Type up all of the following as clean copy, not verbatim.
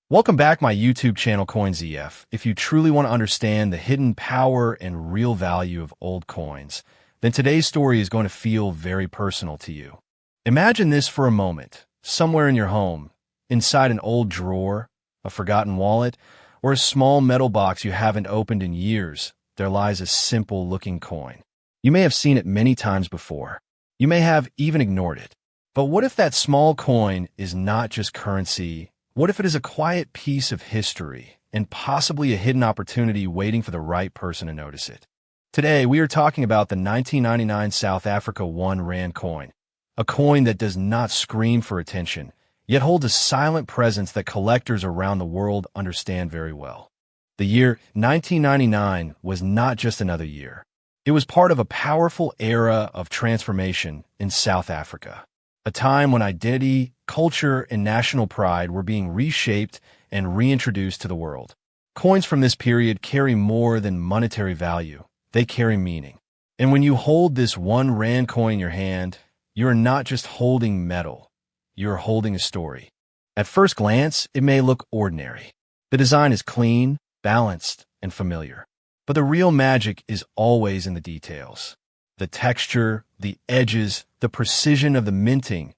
Welcome back my YouTube channel CoinZF. If you truly want to understand the hidden power and real value of old coins, then today's story is going to feel very personal to you. Imagine this for a moment. Somewhere in your home, inside an old drawer, a forgotten wallet, or a small metal box you haven't opened in years, there lies a simple-looking coin. You may have seen it many times before. You may have even ignored it. But what if that small coin is not just currency? What if it is a quiet piece of history and possibly a hidden opportunity waiting for the right person to notice it? Today, we are talking about the 1999 South Africa 1 Rand coin, a coin that does not scream for attention, yet holds a silent presence that collectors around the world understand very well. The year 1999 was not just another year. It was part of a powerful era of transformation in South Africa, a time when identity, culture, and national pride were being reshaped and reintroduced to the world. Coins from this period carry more than monetary value. They carry meaning. And when you hold this 1 Rand coin in your hand, you are not just holding metal. You are holding a story. At first glance, it may look ordinary. The design is clean, balanced, and familiar. But the real magic is always in the details. The texture, the edges, the precision of the minting.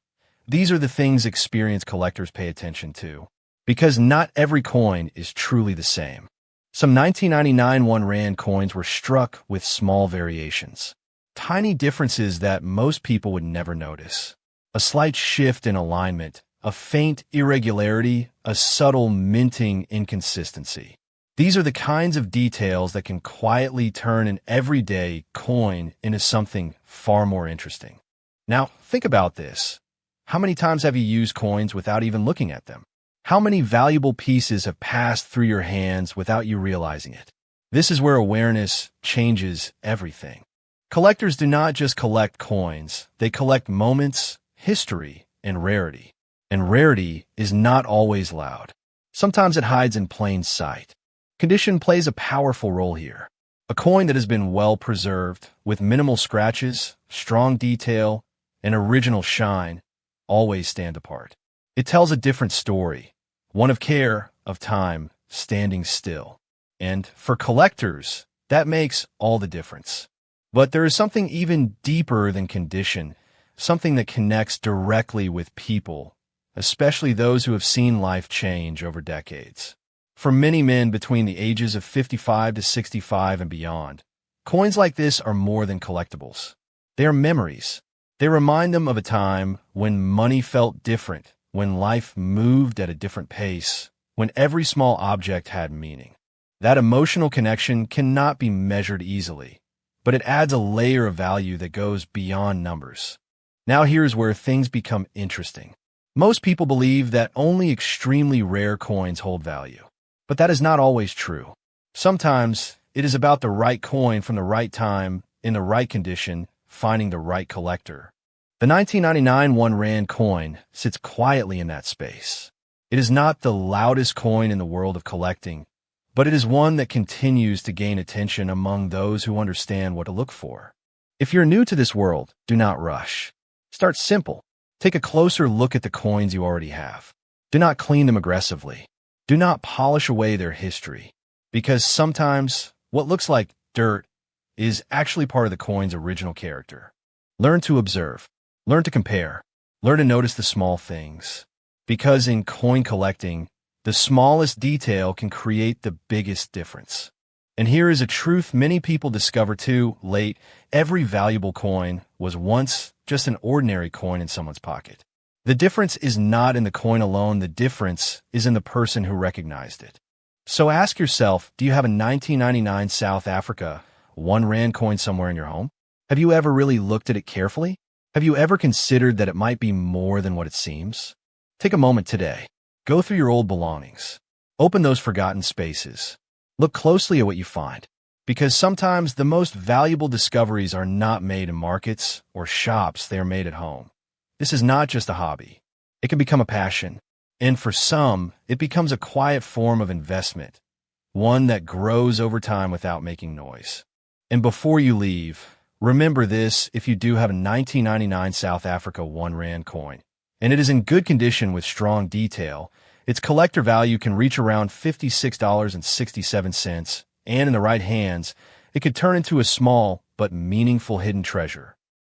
These are the things experienced collectors pay attention to, because not every coin is truly the same. Some 1999 1 Rand coins were struck with small variations, tiny differences that most people would never notice. A slight shift in alignment, a faint irregularity, a subtle minting inconsistency. These are the kinds of details that can quietly turn an everyday coin into something far more interesting. Now, think about this. How many times have you used coins without even looking at them? How many valuable pieces have passed through your hands without you realizing it? This is where awareness changes everything. Collectors do not just collect coins, they collect moments, history, and rarity. And rarity is not always loud. Sometimes it hides in plain sight. Condition plays a powerful role here. A coin that has been well preserved, with minimal scratches, strong detail, and original shine, always stand apart. It tells a different story, one of care, of time, standing still. And for collectors, that makes all the difference. But there is something even deeper than condition, something that connects directly with people, especially those who have seen life change over decades. For many men between the ages of 55 to 65 and beyond, coins like this are more than collectibles. They are memories. They remind them of a time when money felt different, when life moved at a different pace, when every small object had meaning. That emotional connection cannot be measured easily, but it adds a layer of value that goes beyond numbers. Now here's where things become interesting. Most people believe that only extremely rare coins hold value, but that is not always true. Sometimes it is about the right coin from the right time, in the right condition, finding the right collector. The 1999 1 Rand coin sits quietly in that space. It is not the loudest coin in the world of collecting, but it is one that continues to gain attention among those who understand what to look for. If you're new to this world, do not rush. Start simple. Take a closer look at the coins you already have. Do not clean them aggressively. Do not polish away their history, because sometimes what looks like dirt is actually part of the coin's original character. Learn to observe. Learn to compare. Learn to notice the small things. Because in coin collecting, the smallest detail can create the biggest difference. And here is a truth many people discover too late. Every valuable coin was once just an ordinary coin in someone's pocket. The difference is not in the coin alone. The difference is in the person who recognized it. So ask yourself, do you have a 1999 South Africa 1 Rand coin somewhere in your home? Have you ever really looked at it carefully? Have you ever considered that it might be more than what it seems? Take a moment today. Go through your old belongings. Open those forgotten spaces. Look closely at what you find, because sometimes the most valuable discoveries are not made in markets or shops, they are made at home. This is not just a hobby. It can become a passion, and for some, it becomes a quiet form of investment, one that grows over time without making noise. And before you leave, remember this: if you do have a 1999 South Africa 1 Rand coin, and it is in good condition with strong detail, Its collector value can reach around $56.67, and in the right hands, it could turn into a small but meaningful hidden treasure.